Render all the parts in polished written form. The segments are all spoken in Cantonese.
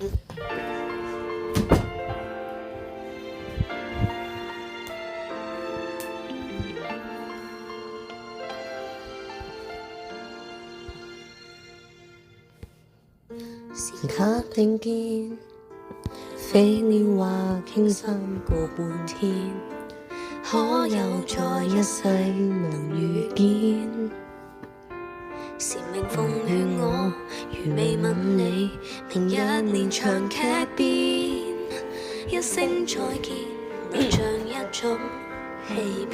時刻聽見飛鳥話傾心過半天，可有在一世能遇見？是命奉勸我，如未吻你，明日連場劇變，一聲再見，你像一種欺騙。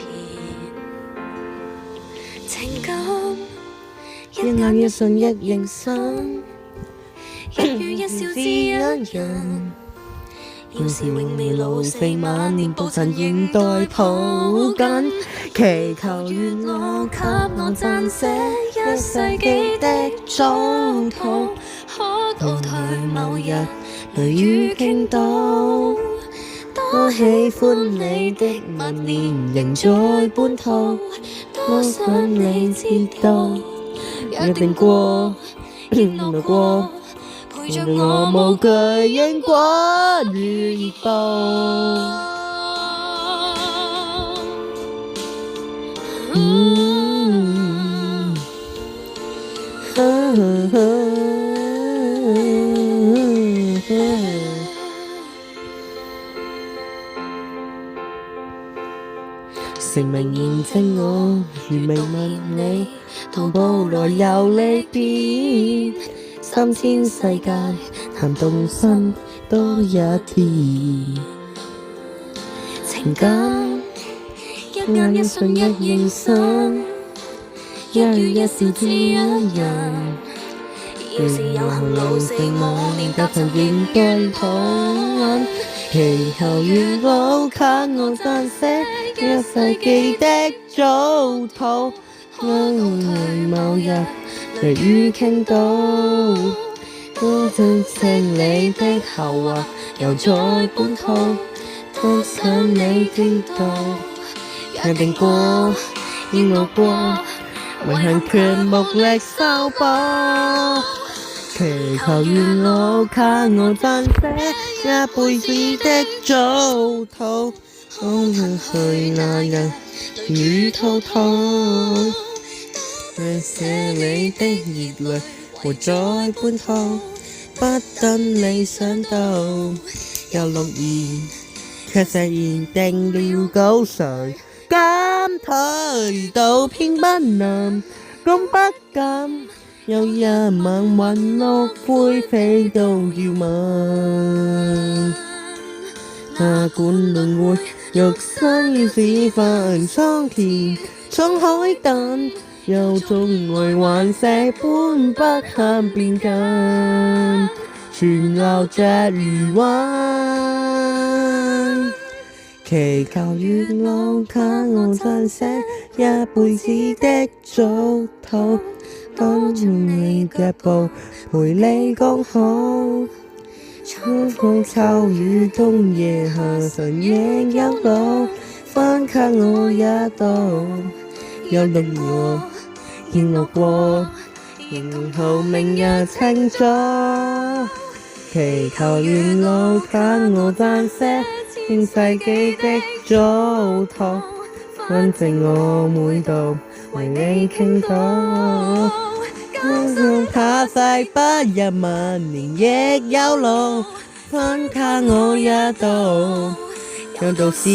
情感一眼一信一認真，一語一笑只一人。要是永未老死，晚年步塵仍待抱緊，祈求願我給我撰寫一世紀的糟蹋，可倒退某日雷雨傾倒。多喜歡你的默念仍在本土，多想你知道，約定過，承諾過。陪着我無懼因果與報。成名驗證我，如未問你，同步來遊離別。3000世界談動心多一天，情感一眼一信一認真，一語一笑只一人。要是有幸老死我，連搭塵仍對抱緊，祈求願老給我撰寫一世紀的糟蹋。某日雷雨傾倒，多真正你的後話又在本土，多想你知道，約定過，應錄過，遺憾卻無力修補。祈求願老給我撰寫一輩子的糟蹋，可去那日雨滔滔。寫你的熱淚活在本土，不等你想到，又錄言卻實現定了稿，誰敢推到偏不能，更不敢有一晚雲落灰飛都要問。哪管輪迴肉身是凡蒼天滄海等，有種愛幻石般不堪變近，存留着餘溫。祈求月老給我撰寫一輩子的糟蹋，跟住你腳步陪你講好。春風秋雨冬夜夏晨仍有路，分給我一道，有令我見路過，然後明日清早，祈求願老給我撰寫全世紀的糟蹋，反正我每度為你傾倒，就算他世不入萬年亦有路，分給我一道，有道是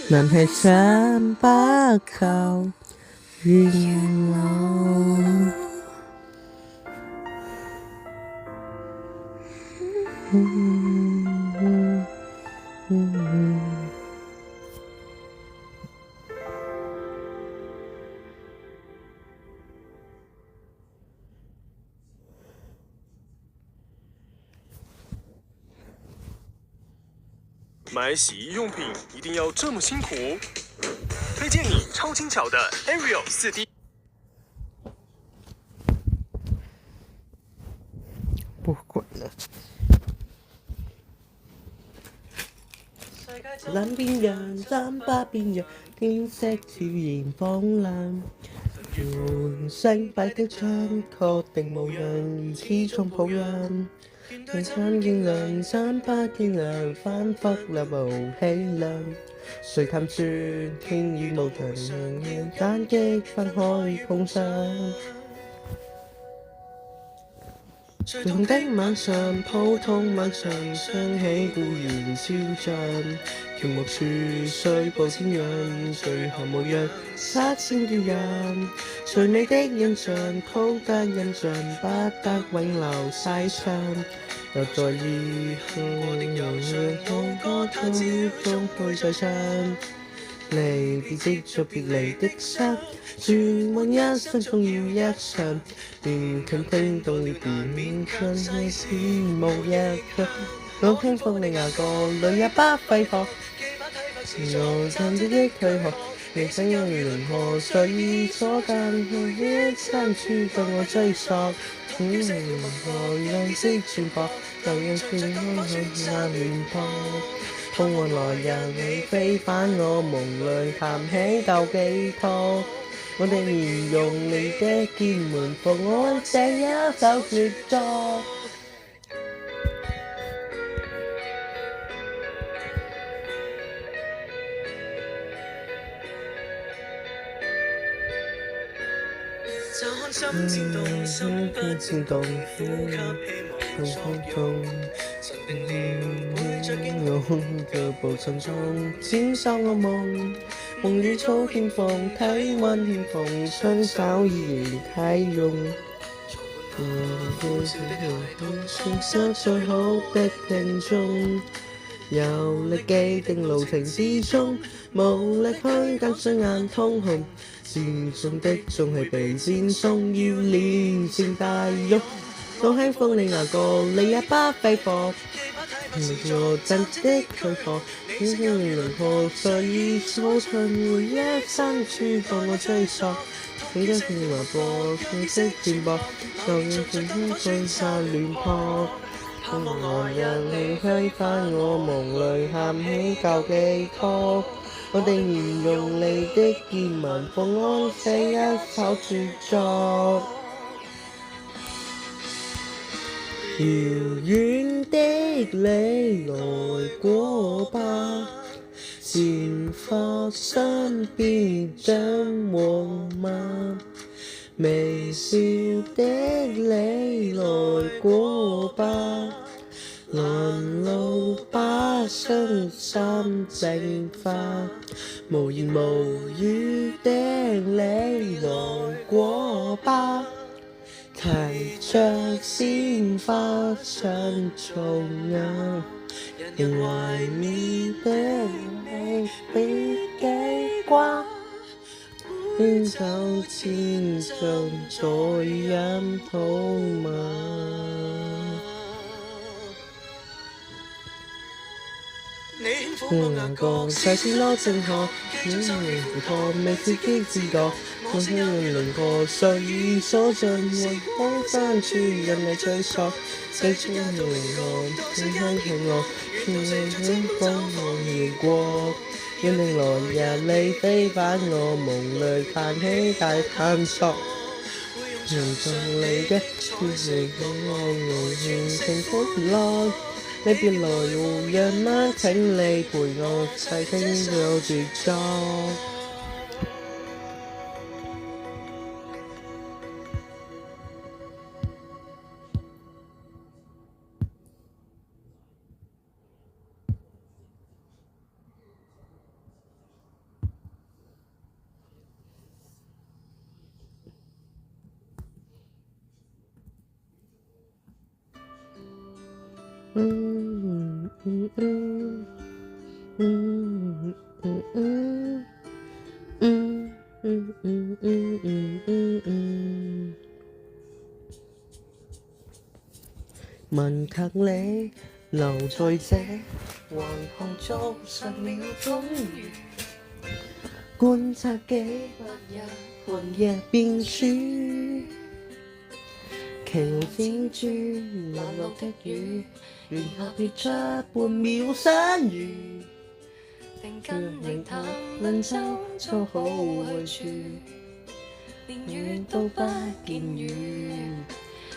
難係想不求願老。买洗衣用品一定要这么辛苦？推荐你超轻巧的 Ariel 4D。不管了。南邊人，南北邊人，天色悄然放亮。喚醒擺的槍，確定無人始終抱怨。對餐見亮，餐不見亮，反覆流無氣量。誰探説天與無人，單擊分開碰上。最痛的晚上，普通晚上，想起固然肖像。喬木樹碎步天壤，最後無藥，失千叫人。最美的印象，曲得印象，不得永留世上。又在異鄉歌途中去再唱。離別即作別離的傷，傳聞一生終要一場，勉強聽到了點唱戲是無一樣。我輕放你牙角，淚也不揮霍，我站着的軀殼，人生有靈河，隨意所間，一生處對我追索。我兩色傳播，就讓全空向下亂撲。風往來日你飛返我夢裏，談起舊寄託。我哋連用你的鍵門放我這一首絕作。就看心漸動，心不漸動，呼吸希望作用。曾定義會着肩擁，腳步沉重，堅守我夢。夢與草偏逢，體溫偏逢，雙手依然啟用。選擇最好的聽眾，遊歷既定路程之中，無力去跟雙眼通紅。戰中的總係被戰送，要連戰帶勇。我輕放你牙角，你也不揮霍。我真的軀殼，你的輪廓隨意所唱，回憶深處幫我追索。你的電話播，信息傳播，就讓全空放下亂撲。來日你揮返我夢裏，喊起舊寄託。我哋沿用你的見聞，放安這一首絕作。遙遠的你來過吧，前發身邊像黃馬。微笑的你來過吧，攔路把傷心淨化。無言無語的你來過吧，提着鮮花像重陽。人懷緬的你別記掛，邊走千丈再飲土馬。眼角再次落正河，你湖泊未自己自覺。我輕用輪廓隨意所盡，為可翻處人嚟追索。四處靈河，清香平和，全情風浪而過。願令來日你飛返我夢裏，彈起大探索。人像你嘅天氣我無情風浪。你別來無恙嗎？請你陪我細聽有絕作。問及你留在這橫巷中10秒鐘，觀察幾百日寒夜變暑。奇路閃珠，難落的雨，聯合別出半秒相遇。定跟你談論周遭好去處，連月都不見語，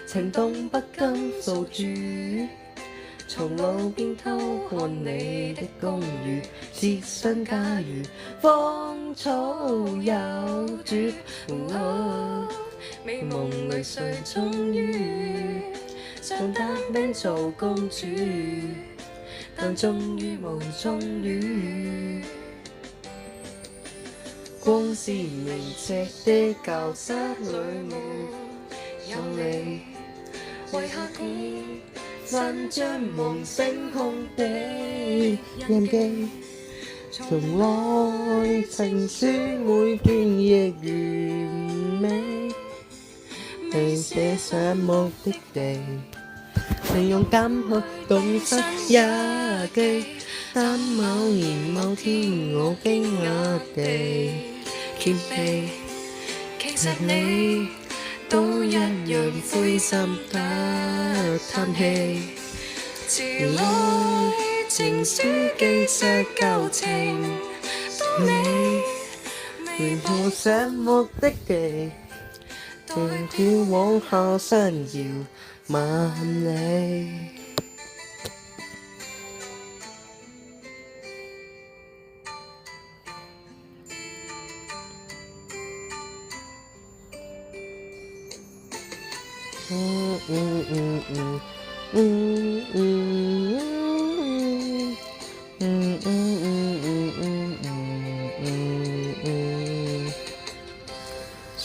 情動不甘訴諸。從路邊偷看你的公寓，設想假如芳草有主，美夢裏誰終於想得名做公主，但終於無終於。光是明晰的教室裏面有你，為何散將夢星空的印記，從來情書每段亦完美，未寫上目的地，未用感去洞悉日記，但某年某天我驚訝地揭秘，其實你都一樣灰心得嘆氣。遲來情書記實舊情，到你沿途上目的地，對跳往後山遙萬里。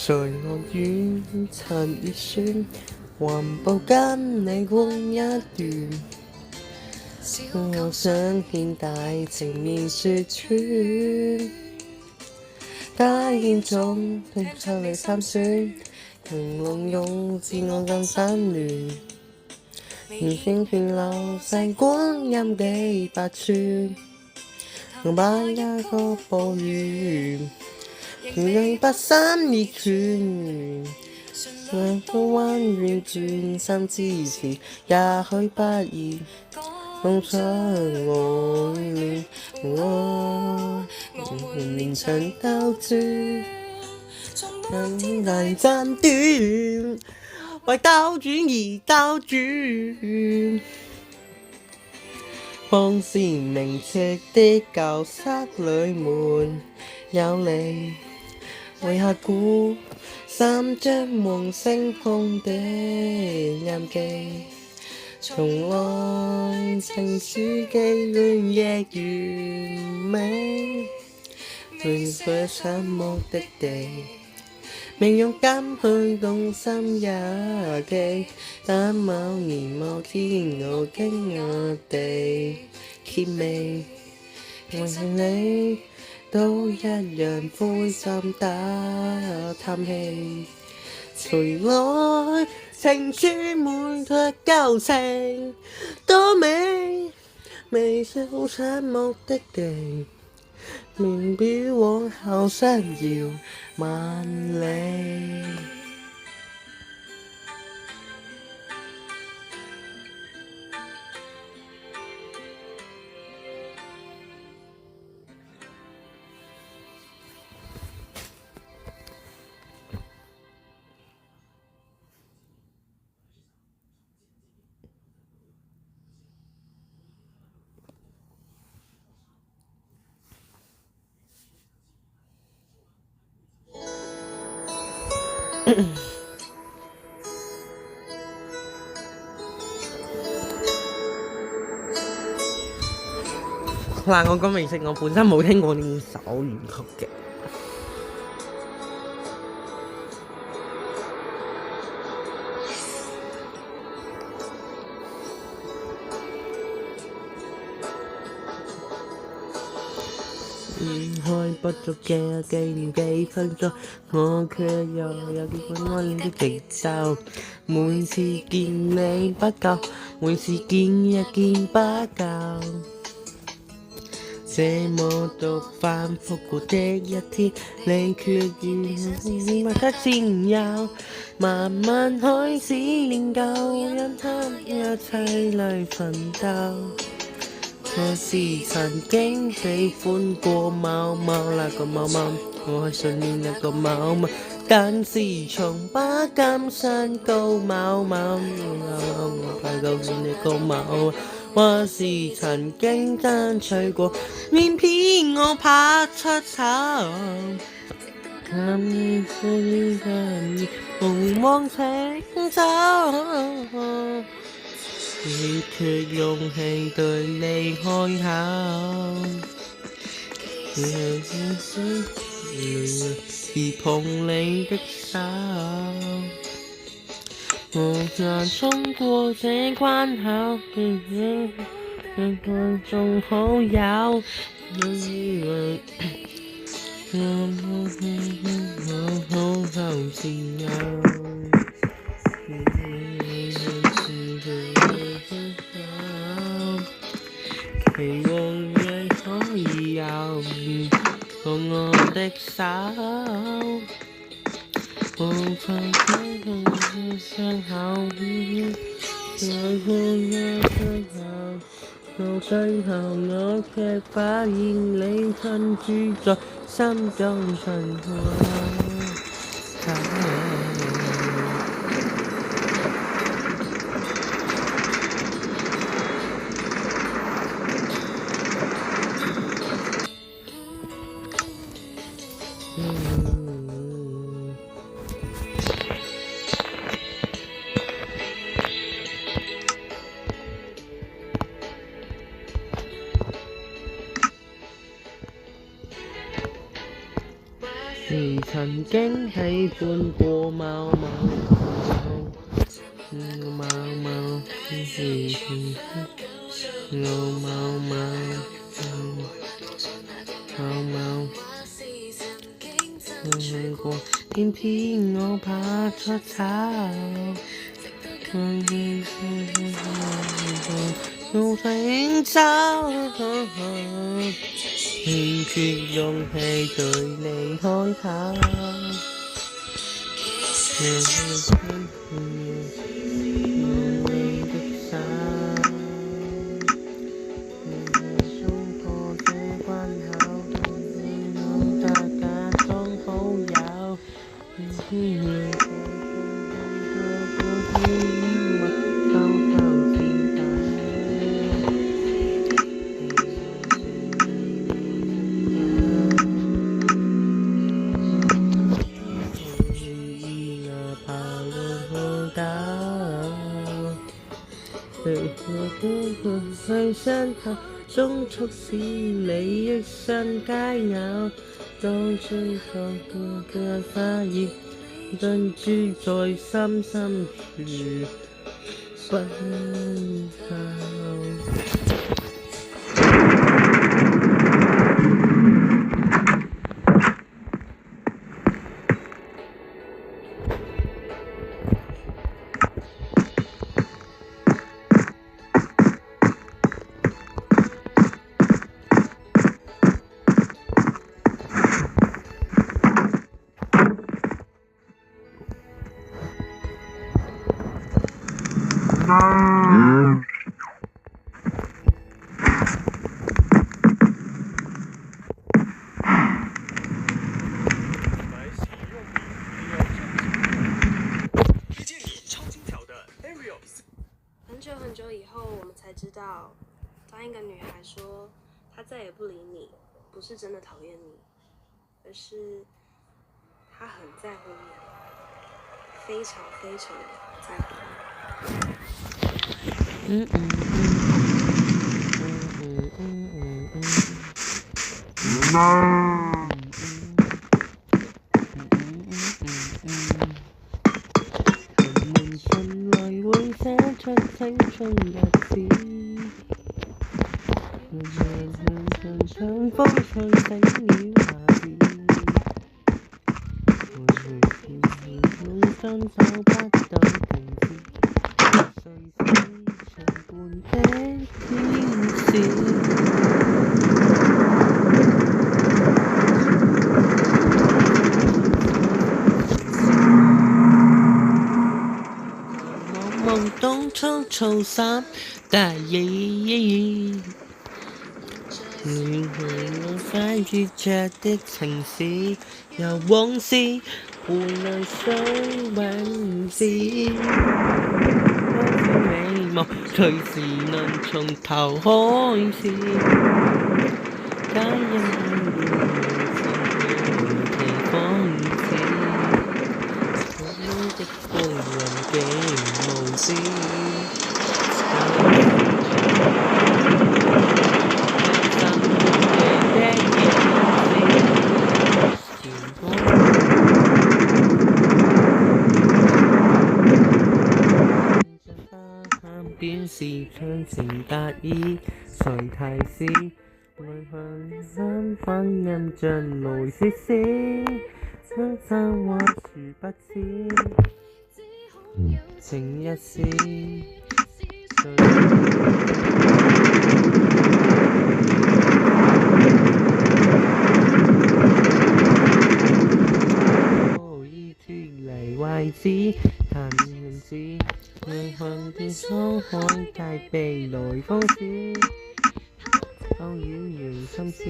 誰樂於陳熱酸，環抱跟你逛一段，我想獻大情面說穿，大獻中聽出你參選，情濃用自我更散亂，年輕勸流逝光陰地百川，我把一個暴雨讓不散熱泉，讓個彎彎轉身之時，也許不易弄出我臉，連場兜轉，很難斬斷，為兜轉而兜轉。放肆明晰的舊室裏門有你，為何鼓三張夢星空的印記，從來情書記亂亦完美，未寫上目的地，未用感去動心日記，但某年某天我驚訝地揭秘，為你都一樣灰心得嘆氣。隨來情書每段舊情多美，未寫上目的地，明表往後相遙萬里。嗱，我講明先，我本身冇聽過呢首原曲嘅。開不足嘅紀念幾分鐘，我卻又有啲溫暖的節奏。每次見你不夠，每次見一見不夠。這麼多反覆過的一天，你卻願默得佔有，慢慢開始練舊，因他一切來奮鬥。我是曾經喜歡過某某那個某某，我係信念那個某某，但是從把金山高某某，快到見你高某，或是曾經爭取過，偏偏我怕出醜。咁紅往請走，缺勇氣對你開口。而碰你的手，無難衝過這關口，仲好友。好自由，期望你可以有碰我的手，無從推動傷口，到最後我卻發現你困住在心中盡頭。是曾經喜歡過某某某某，是某某某過，偏偏我怕出醜。要請走，欠缺勇氣對你開口。你的手，衝破這關口，大家當好友。去傷口中促使你一生佳肴，到最後嘅花葉珍珠在心深處不透。很久以后，我们才知道，当一个女孩说她再也不理你，不是真的讨厌你，而是她很在乎你，非常非常在乎青春日子，春風吹醒了夏至，永生找不到停止，誰是長伴的天使？夢中粗糙衫大意，我快活着的城市，由往事換來雙永志。美夢隨時能從頭開始，皆因其方似，我的光臨竟無知。表示唱情達意，誰提示愛恨身份印進來説事，相生或殊不知，情一事。脫離位置，談人事，愛恨的滄海皆被來風刺，勾擾人心思，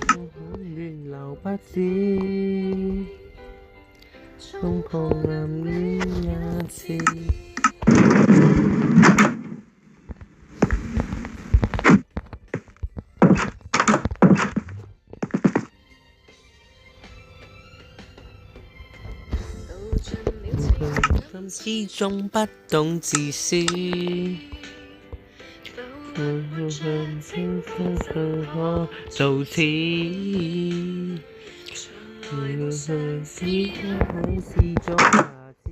痛苦亂流不止，衝破暗戀一次。心之中不懂自私，可做此，上司許是做瑕疵，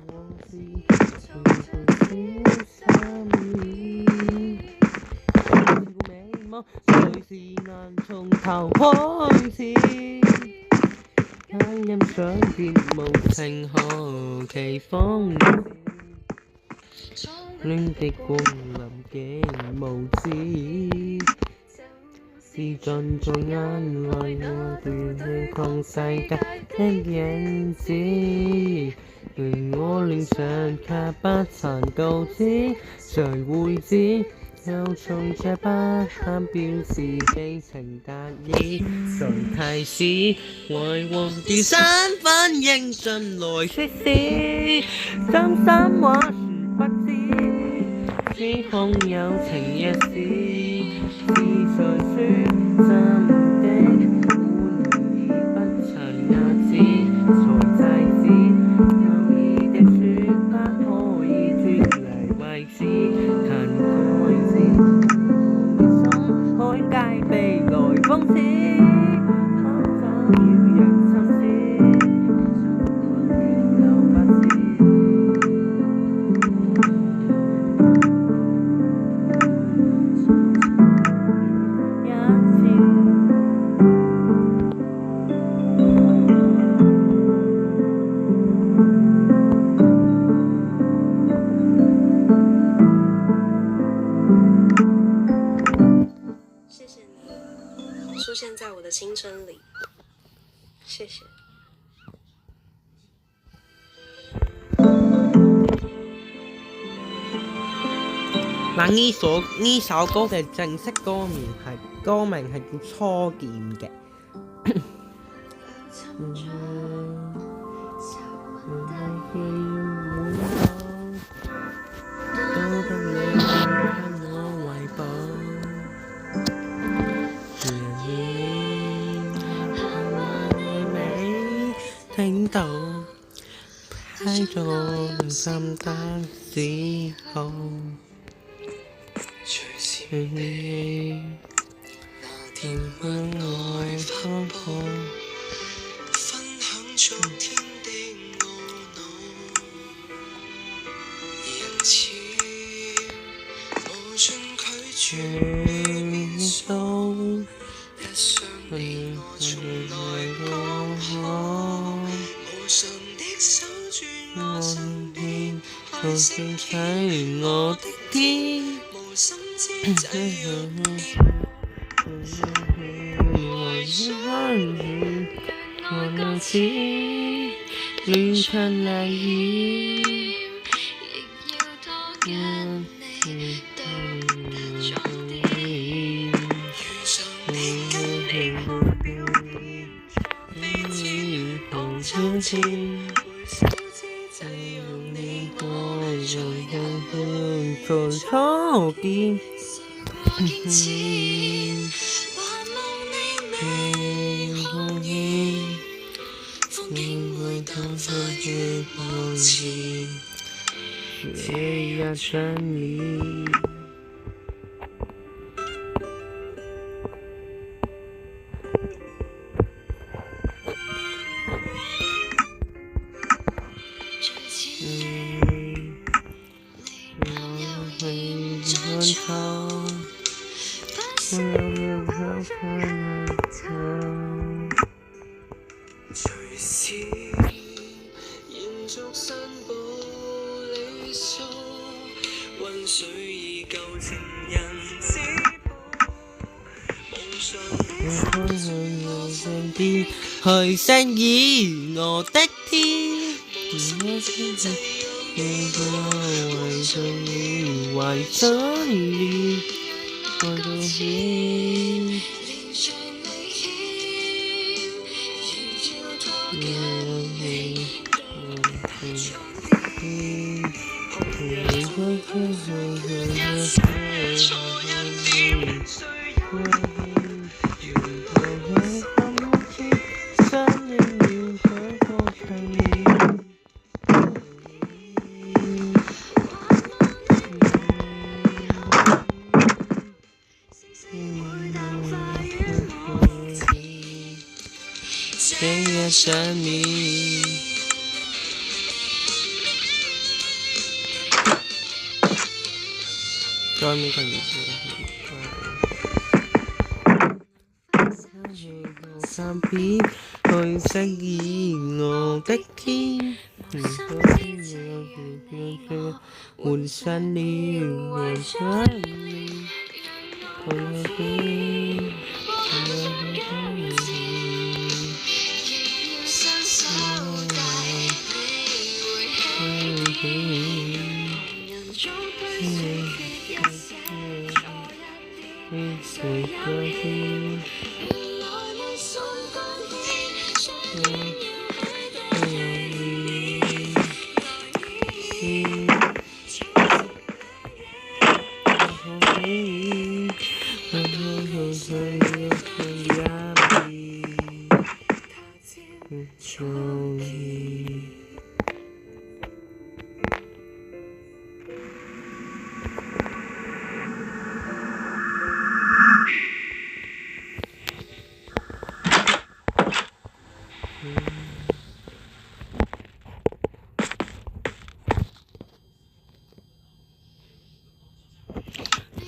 往事從小心意，美夢隨時難從頭開始。皆因想別無情何其方似，戀的光臨竟無知，是盡在眼淚我斷氣抗世界的影子，令我戀上卻不曾告知，誰會知？又從這不堪表示寄情達意，誰提示為忘掉身份應盡來説事，真心話殊不知，只恐有情一事，是誰說真的滿意不曾也知，才制止有意的説不可以脫離位置。海皆被來風刺，偷走了人心思，亂流不止。谢谢你出现在我的青春里，谢谢。嗱，呢首歌嘅正式歌名係叫初見嘅。聽到拍咗我心的時候，隨時你甜蜜愛方可分享昨天的懊惱，人似無盡拒絕面數，一想你我從來剛好。無常的守住我身邊，看升起我的天，無心之這樣我能似亂唱麗意，亦要多跟你到達終點，遇上你跟你看表演，非知如何。前，就用你愛人在初見。夜日想你。隨時延續散步離騷，溫水已夠情人之寶，夢想你身邊去飾演我的天，我先知你個為着你為咗你愛到天。這一想你。再面個意思身邊去飾演我的天，換上了換上了我的天。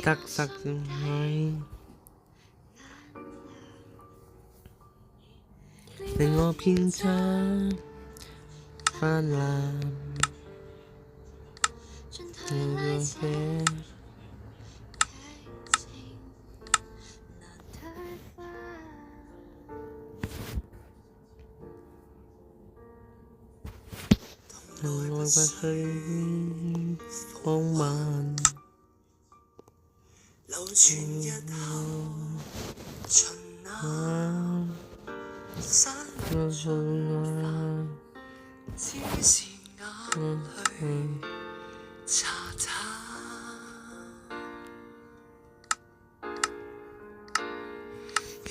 得失愛，令我偏差泛濫，我個啡。從來不去放慢。流傳日後，循環散落愛，只是眼淚查他，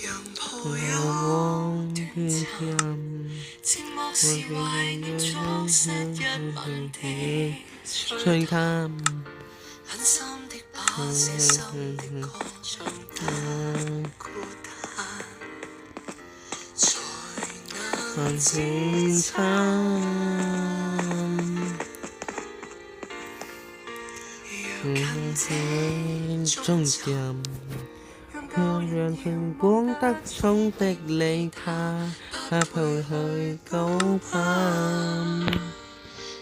讓抱有往短暫，寂寞是懷念錯失一吻的吹探。狠心的把這心的歌唱得孤單，才能清慘。讓近這終點，卻讓平光得寵的你他，怕陪去高攀，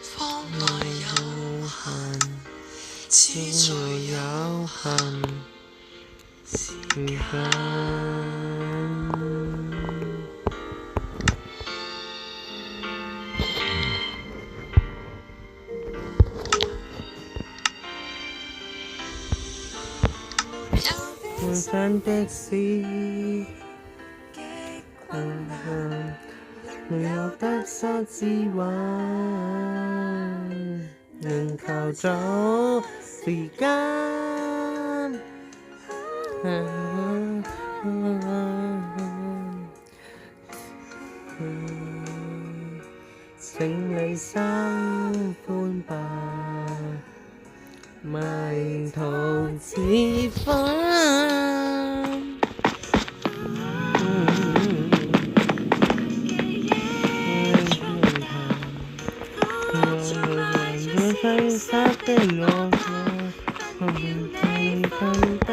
方愛有限。始終有限時間，人生的事，有得失之位，能求早時間。請你心寬吧，迷途似分。灰色的我，我們太簡單。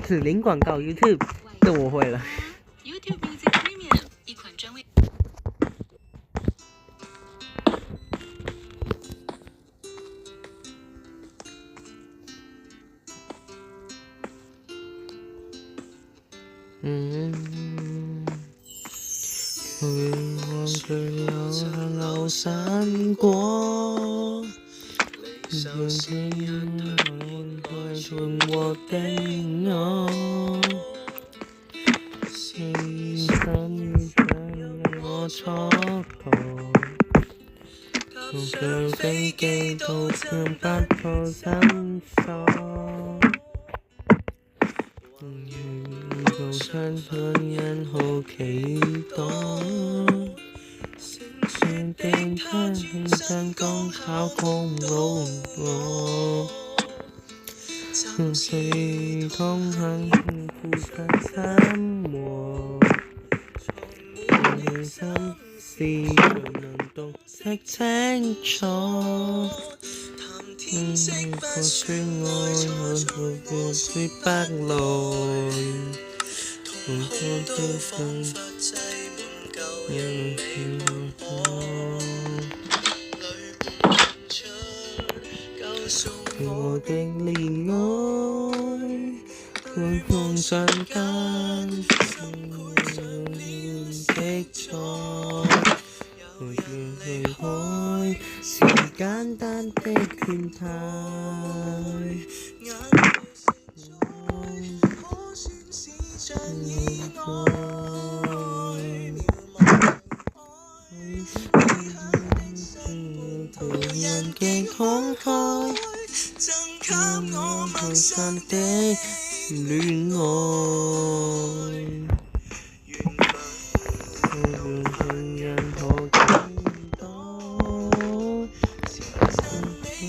指令廣告 YouTube， 這我會了。YouTube Music Premium 一款專為望着流散過，像這樣快存活的我，是身與想我蹉跎，從上飛機到上不破心鎖。做相信人好期待，決定他認真講考過我，是痛恨負責生活，內心事能洞悉清楚。天色不說愛，我不說不來。同我都彷彿擠滿舊日美好，我的戀愛，每逢瞬間的錯，離開是簡單的倦怠。人嘅慷慨，贈給我無神的戀愛。緣人何見到，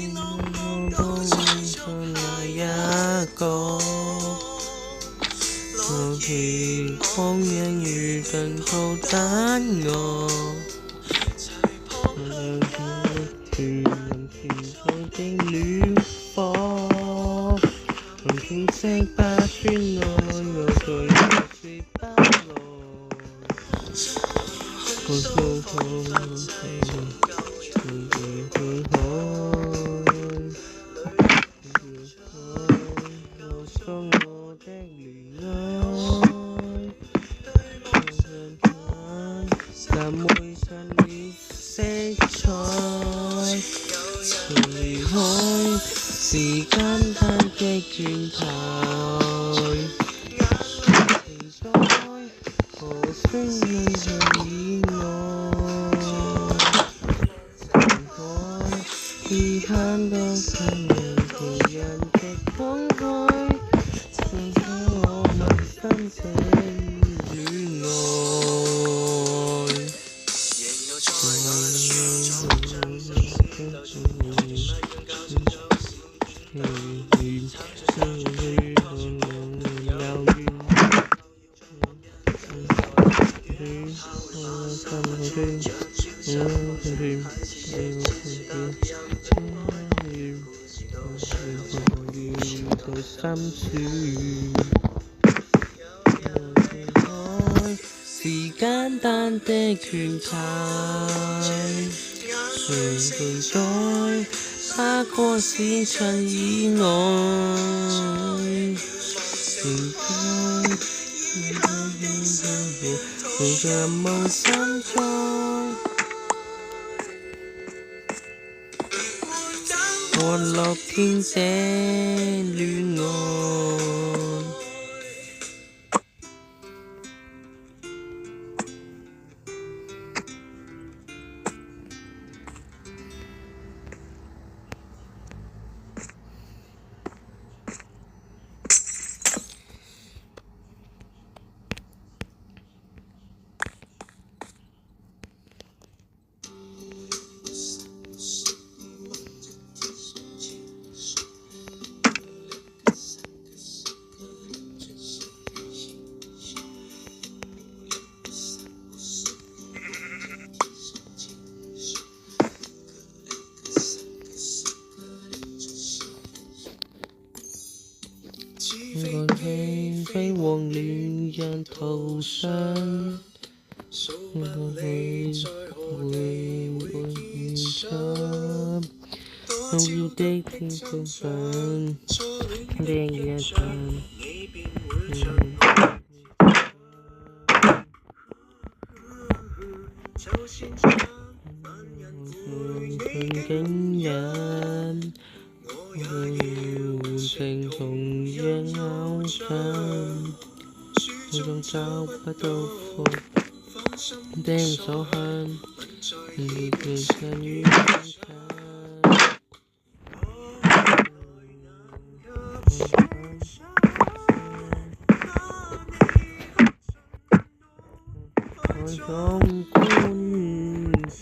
我都會出來一個。我是光影如更好單我。人甜蜜的戀火，從天色不算愛，我對你說不來。我都可以分開，留xuống我的戀愛，那每身的色彩。離開是簡單的轉態，期待何須你向以外，遺憾到親人陪人的慷慨，送給我們真正戀愛。到深處。是簡單的拳頭，對待跨過市場以外，無着無心中，看落天這戀愛。個氣飛往戀人頭上，個氣會變心，重要的天空上，另一場。經人換成同樣偶像，始終找不到福的所向，越近越近。愛中觀賞。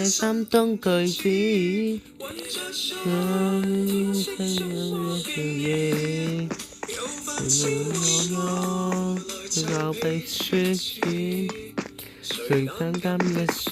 心動句子，就被說起最簡單嘅事。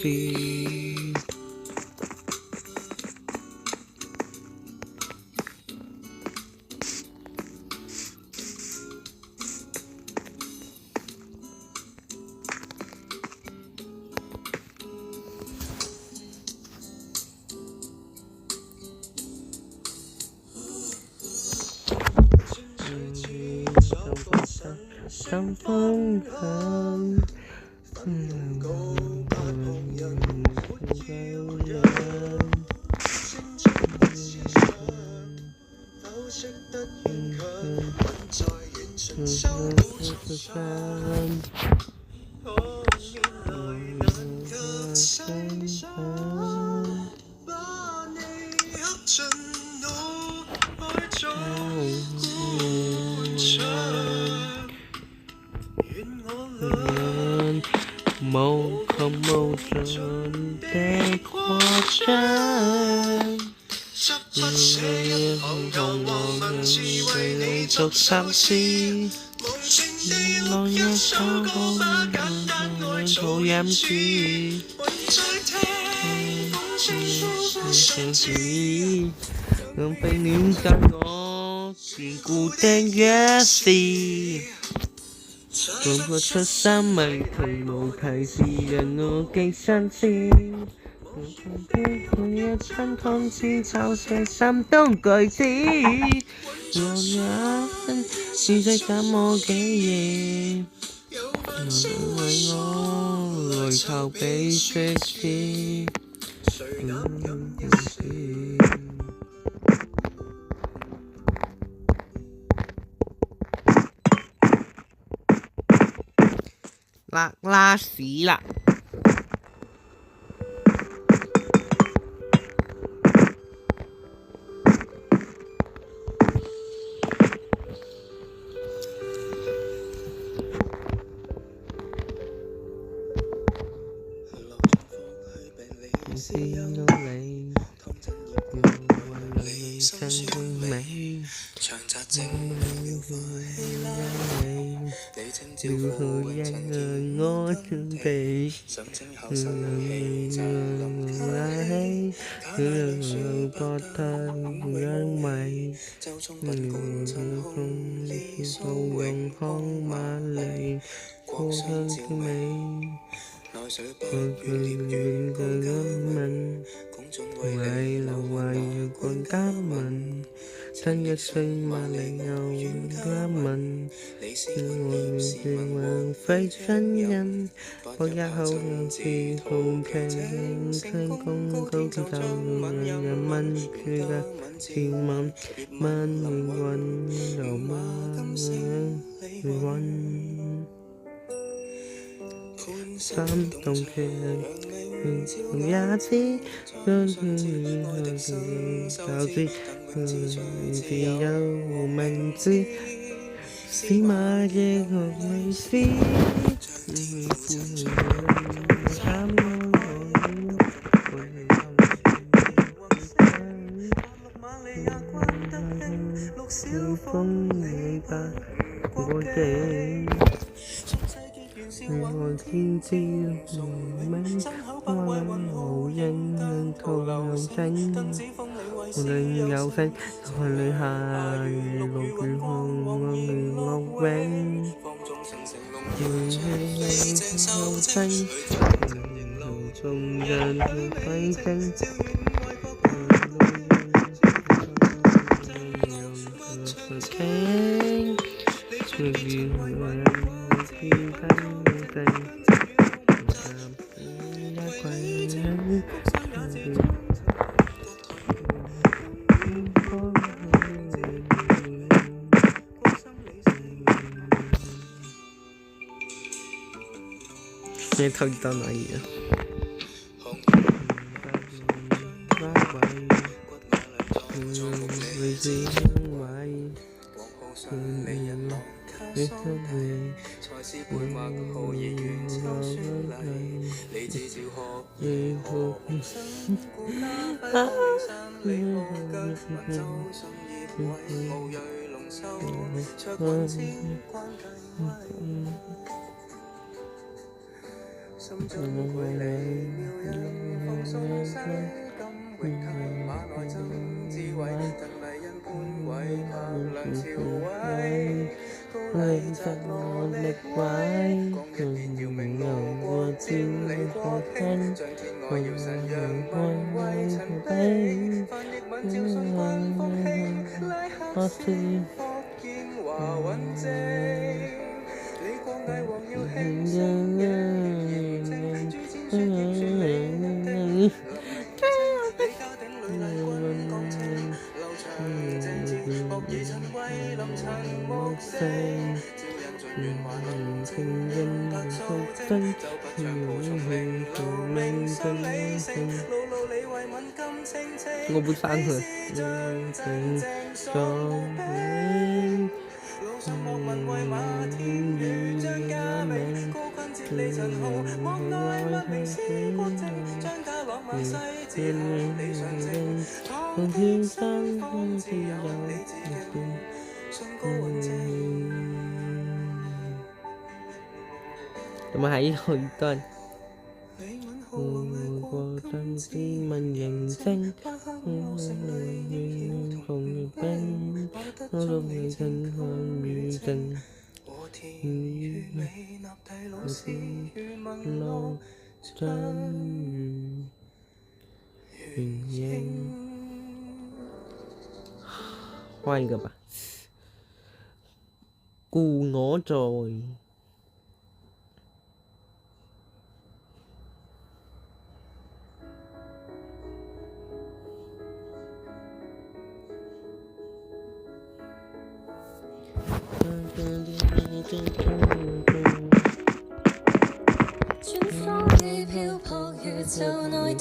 心風向，無窮無盡的擴張，同我文字為你作心思，浪一首歌來做飲住，能被戀跟我眷顧的約誓。做個出生謎題無提示，讓我記相思。一親通知就寫心動句子，我也是在等我幾夜，為我來籌備說辭。拉屎啦。知道你你心酸美，長澤正了快，你正照顧永塵見根地，想正後生氣就臨起，假想不得因為就從不共塵空理數永康萬里，國香之美。內水不與獵遠共一吻，公眾為流為共加文，真一歲萬里又加文，我願王妃真人，我一口又是好奇，真公高就人問住嘅自問問命運由問運。心動卻也知，將就知自有明知，司馬亦學未知，小風你白過境。我天知明，我無人徒留聲，無論有聲，在裏下落雨空，我願落永。後聲，眾人揮聲。你偷到哪裡啊？心中為你妙影放鬆身，金永強馬內真智慧，鄧麗欣潘偉柏梁朝偉，高麗質我力偉，講一遍要明路過千里過聽，將天外耀神陽君為陳比，翻譯文照信君福氣，拉黑先福建華穩正。李國毅王耀慶生日，正主戰説業説美人定，李家鼎呂麗君講清，劉長正志學義陳桂林陳木勝，招引盡願華能情人拍數精，周不長好聰明勞明信理性，老老李慧敏金清清，我不上去。正正爽平。老上莫問為馬天宇張家明，高坤哲李陳豪，網內萬名師國精，張家朗萬世子行李上正，闖天生方自有李自人，信高運正。怎麼還有一段？過真知問認真，同月冰，我祝你真看與正。和田與美立體老師與問路真如原影。換一個吧。故我在。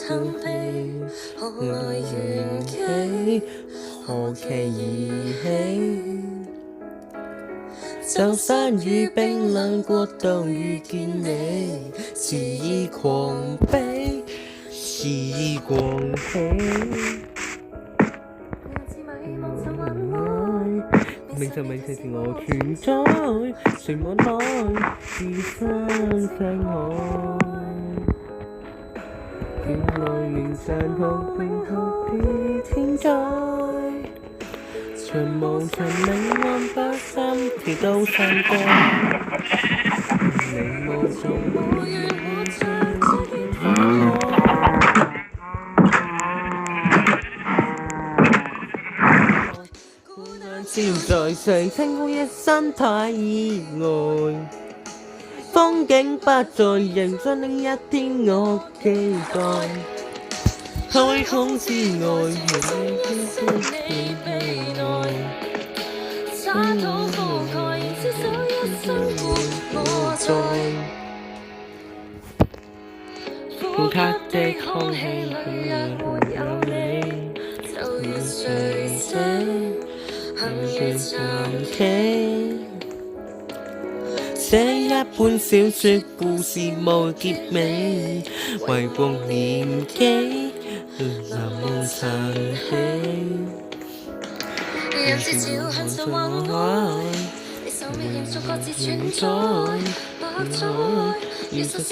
曾被何來緣起，何期而起？就山與冰冷國度遇見你，肆意狂悲，肆意狂喜。明就明是我存在，誰望開自身世海。原來面上學永學的天災，長無長命運不心跳到山崗。你無從無緣無常再見花笑在誰稱呼一生太意外，風景不再認真另一天我期待，虛空之外永遠悲哀，沙土覆蓋廝守一生活我在，呼吸的空氣裏若沒有你，就如垂死。行住長期，寫一本小說，故事無結尾，為國念己，流長氣。人是潮恨就橫海，你手尾形塑各自存在，不再要失手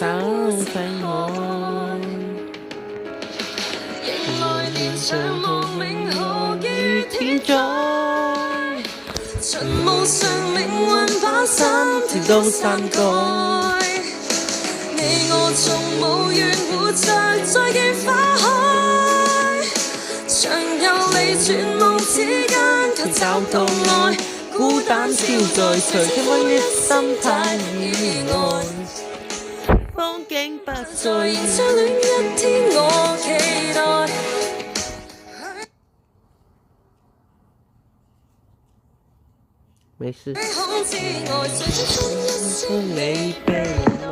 世海。迎來年長無名何於天災。盡無常命運把心跳到山蓋，你我從無緣活着再見花開，長遊離絕望之間卻找到愛，孤單超載隨天溫的心太意外，風景不再現相戀一天我期待。沒事。你被愛，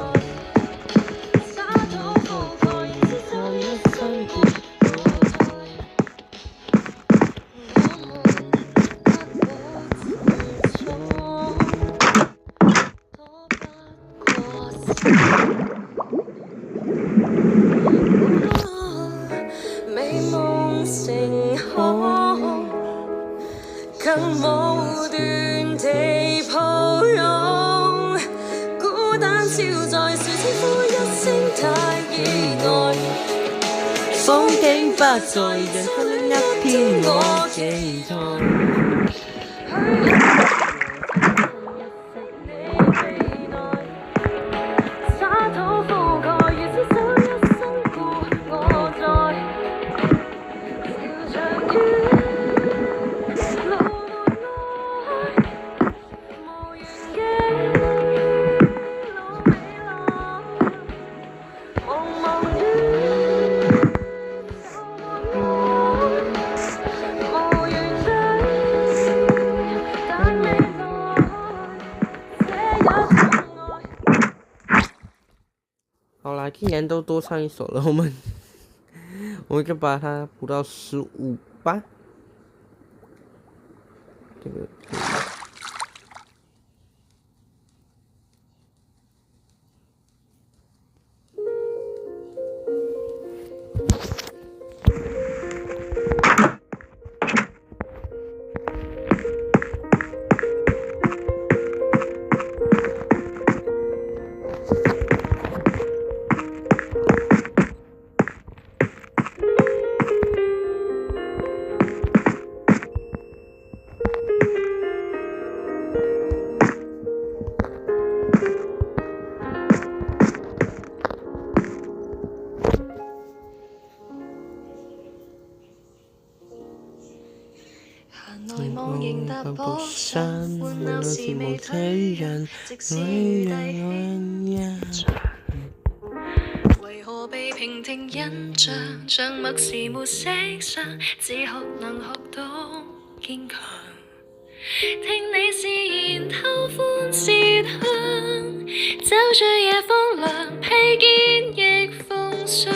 沙土覆蓋廝守一生活美夢成空，更無端地抱擁，孤單超載誰稱呼一聲太意外，風景不再人生一天我期待。沙土覆蓋如廝守一生故我在，笑着於路無愛，無緣記路未來，茫茫於就無愛，無緣對，但未來這一種愛。好啦，既然都多唱一首了，我们就把它补到15吧。这个。迎踏步上，歡鬧時未退讓，即使低氣場。為何被平靜印象，像默時沒色相，只學能學到堅強。聽你自然偷歡舌香，走著夜風涼，披肩亦奉上。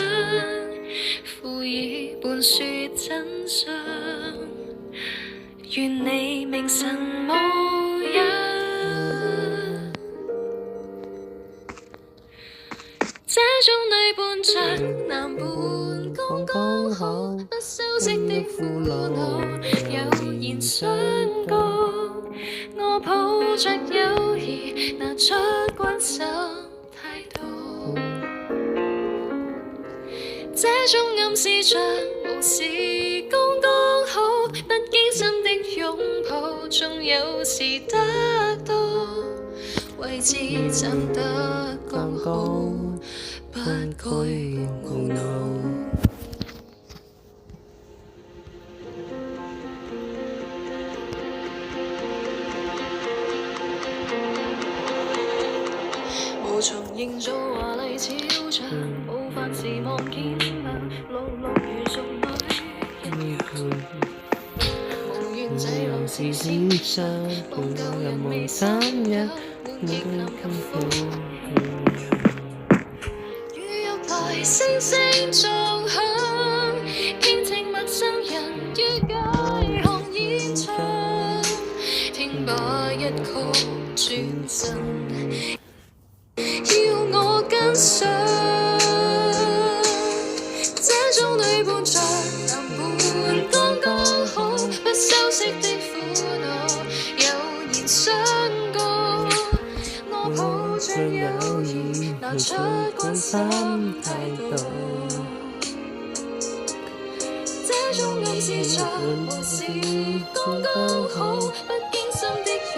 模樣。這種女伴像男伴，剛剛好，不修飾的苦惱，悠然相告。我抱着友誼，拿出關心態度。這種暗示像無視剛剛好，不經心的擁抱，總有時得到，位置站得剛好，不該懊惱。無從營造華麗肖像，無法時望見吧，碌碌如淑女一樣。無緣這臨時線上，望舊人未散約，滿亦能給付。如玉來聲聲撞響，傾聽陌生人於街巷演唱，聽吧一曲轉身。要我跟上，這種女伴像男伴，剛剛好，不修飾的苦惱，悠然相告。我抱着友誼，拿出關心態度。這種暗示像無視剛剛好，不經心的擁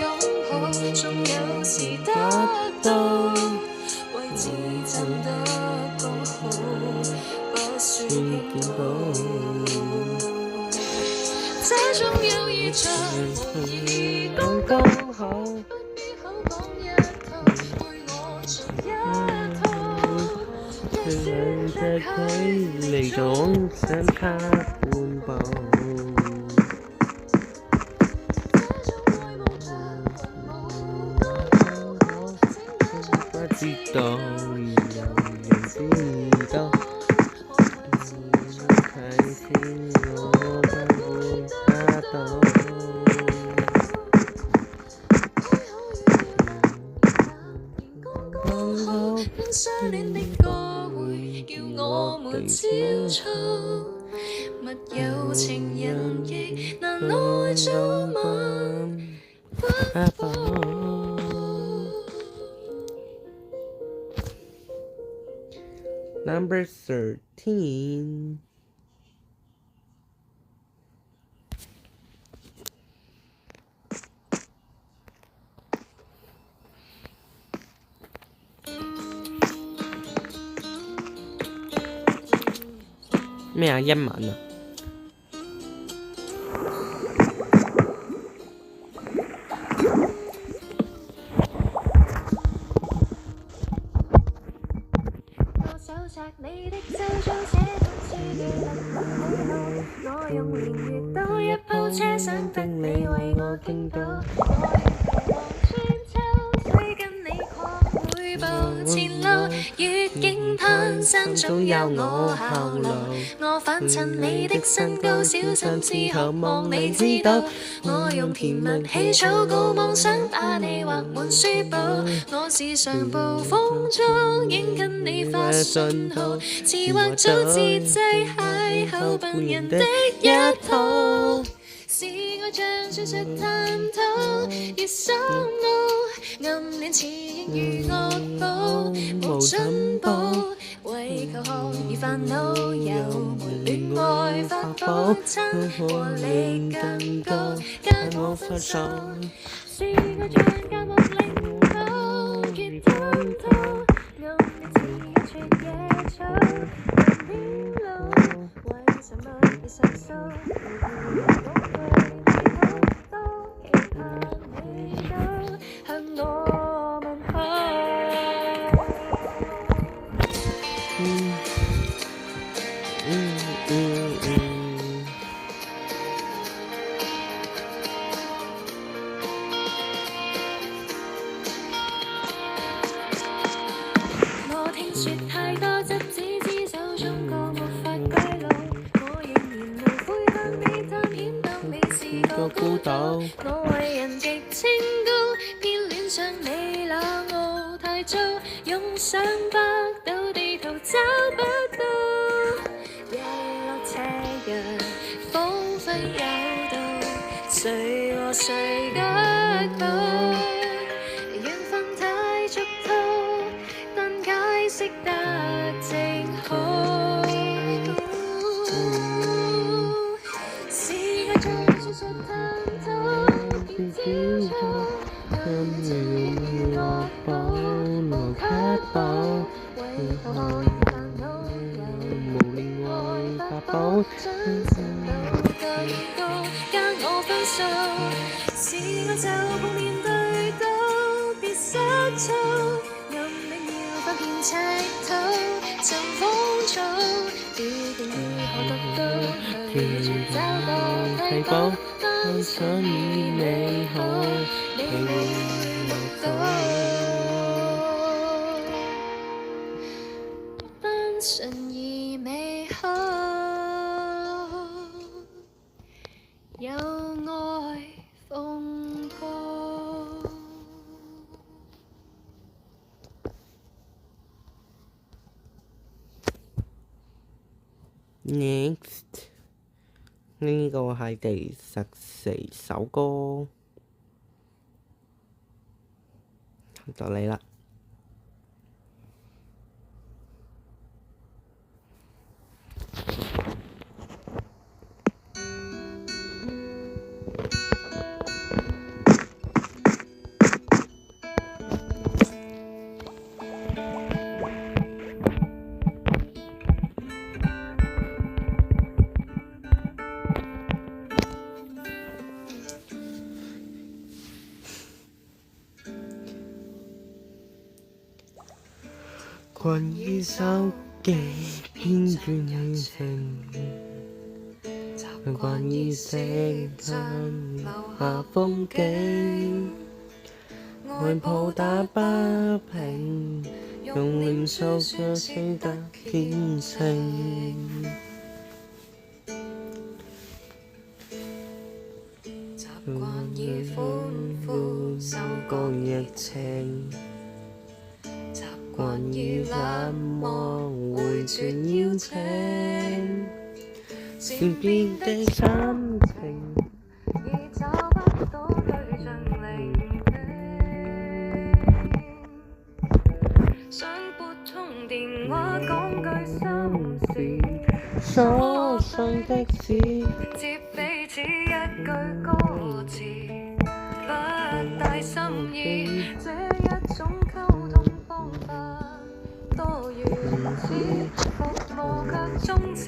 抱，總有時得到，位置站得剛好，不算見到。這種友誼像無意剛剛好，不於口講一套，陪我做一套。讓這距離總相差半步。不知道，有人知道，睇清我不會得到。剛好跟相戀的歌會叫我們焦躁，密友情人亦難耐早晚不保。Number 13.咩啊？一晚啊？你的周遭寫本書記錄你好，我用年月兜一鋪車想得你為我傾倒，我用望穿秋水跟你狂匯報前路，越境攀山總有我後路，我反襯你的身高，小心之後望你知道，我用甜蜜起草稿妄想把你畫滿書簿，我是上暴風中影跟你發信號，詞或早自製邂逅笨人的一套，是愛像傳說探討，越深奧，暗戀似影如惡報，無進步，為求學而煩惱，又沒戀愛法寶，親和力更高，跟我分手，是愛像隔膜領土，越通透，暗戀似一撮野草，難顯露，為什麼要受傷？清高，偏戀上你那傲太糟，用上百度地圖找不到，日落斜陽彷彿有道，誰和誰得到？緣分太俗套，但解釋得正好。世界再說說探討，別焦躁，今夜用樂寶來卡寶，為何可以煩惱有無另外法寶？將情路對高，加我分數，是我就碰面對到，別失措，任你要發現赤土，尋風草，必定如何得到，去尋找個替補，單想以美好，你會目睹，單純而美好，有愛風波。Next， 呢個係第14首歌，到你啦。困於手機偏轉旅程，習慣於聲音留下風景，外抱打不平，用臉訴說輸得虔誠。習慣以歡呼收割疫情，習慣以冷漠回轉邀請，善變的心情，已找不到對象聆聽，想撥通電話講句心事，所信的事，接彼此一句歌詞，不帶心意，這一種溝通方法多原始，服務卻終止，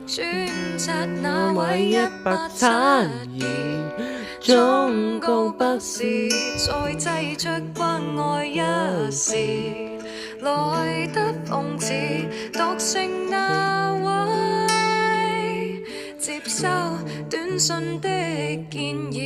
專責那位1872，忠告不是再擠出關愛一時，來得諷刺，獨性那位接收短信的建議。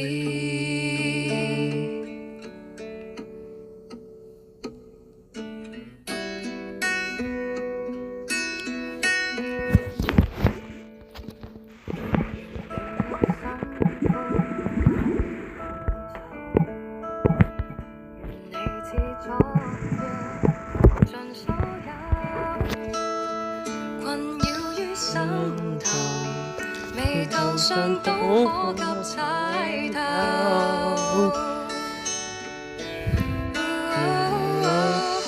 眉頭上都可給踩頭，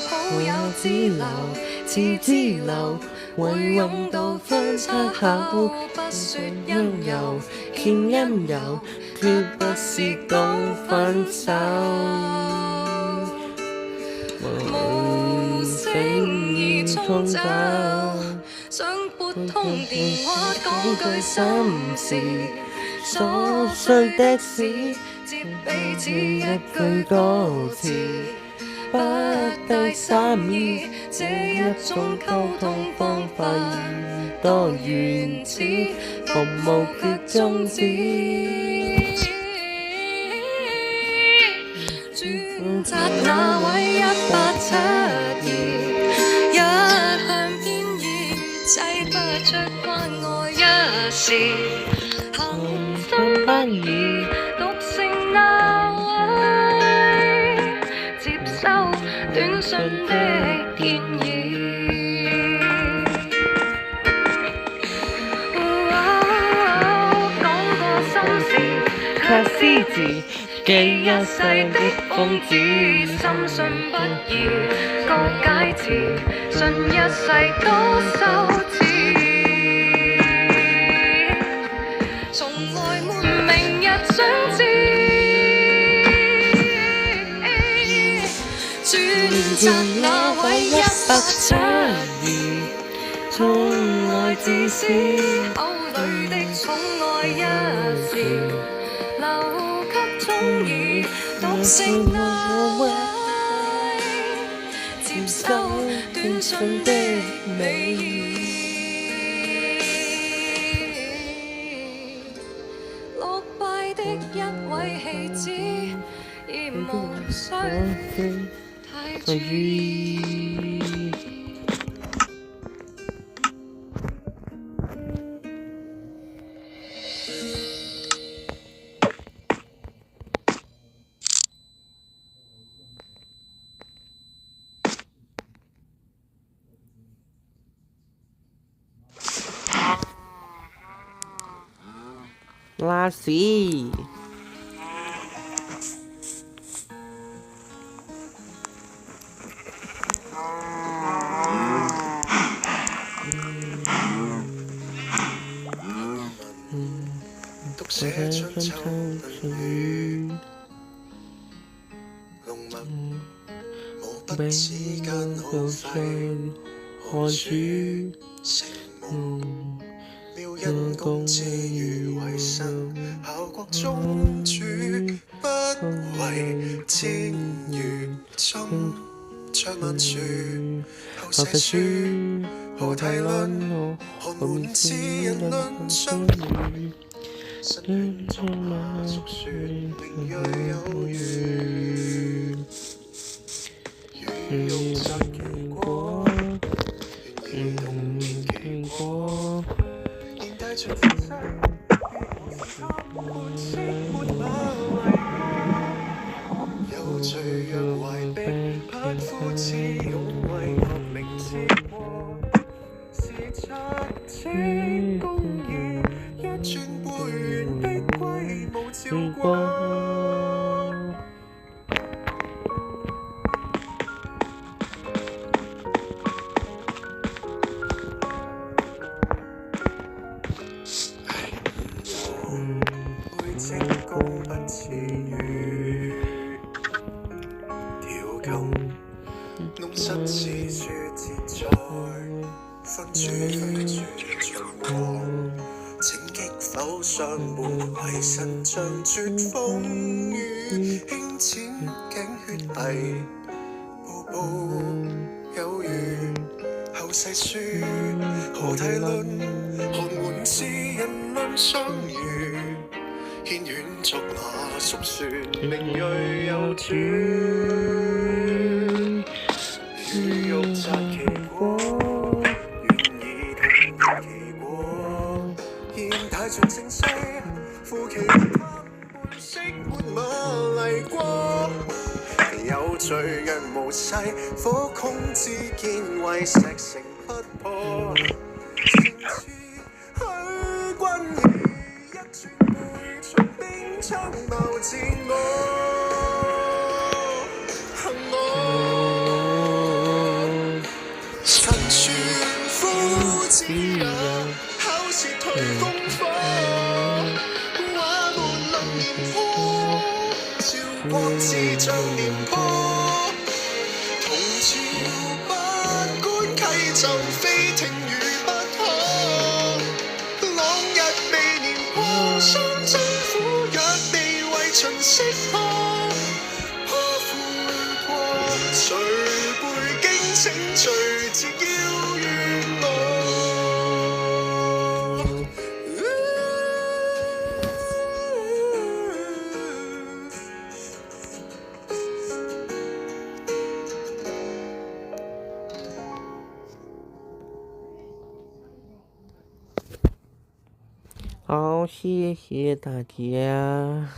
好友之流似支流，為揾到分岔口，不說陰柔，見陰柔，決不是講分手。無聲已沖走，想撥通電話講句心事，所需的是接彼此一句歌詞，不帶三意，這一種溝通方法已多原始，服務決終止。專責那位1872，一向偏倚，擠不出關愛一時。心不移，獨剩那位接收短信的建議。講過心事，卻私自記一世的瘋子，深信不疑，各解詞，信一世多羞恥。從來沒明日想知，轉贈那位100張兒，從來自私，口裏的寵愛一時，留給中意，獨剩那位接收短信的美意。落敗的一位戲子，已無需太注意。拉屎。讀寫春秋論語，農民無不之間耗費汗珠，成夢妙因公之餘為生，效國宗主，不為戰元中將萬樹，後世書何提論，寒門之人論相遇。身中馬熟說名譽有餘，雨欲摘其果，願同面其果，現帶着天生，半息沒馬為過，有罪若懷璧，匹夫之勇為國名之過，是策且公義，一轉背緣的歸無照過。會精工不似魚，調琴弄失字書節在，分珠循環，請擊否上門為神像絕風雨，輕淺頸血泥，步步有餘。後世書何提論，寒門之人論相遇，軒轅作馬熟說名譽有主，如欲摘其果，願意同面其果，現太像盛世，負其貪半息沒馬嚟過。有罪若無勢，火空之見為石城不破。情似虛君兒，一轉背從兵槍謀自我。神傳夫子人，考試退功課，畫門能廉頗，趙國之將廉頗。同朝不管稽奏，非聽與不可。朗日未年破，相爭苦若未為秦識破。破悔過，誰背經請罪，自要怨我。好，謝謝大家。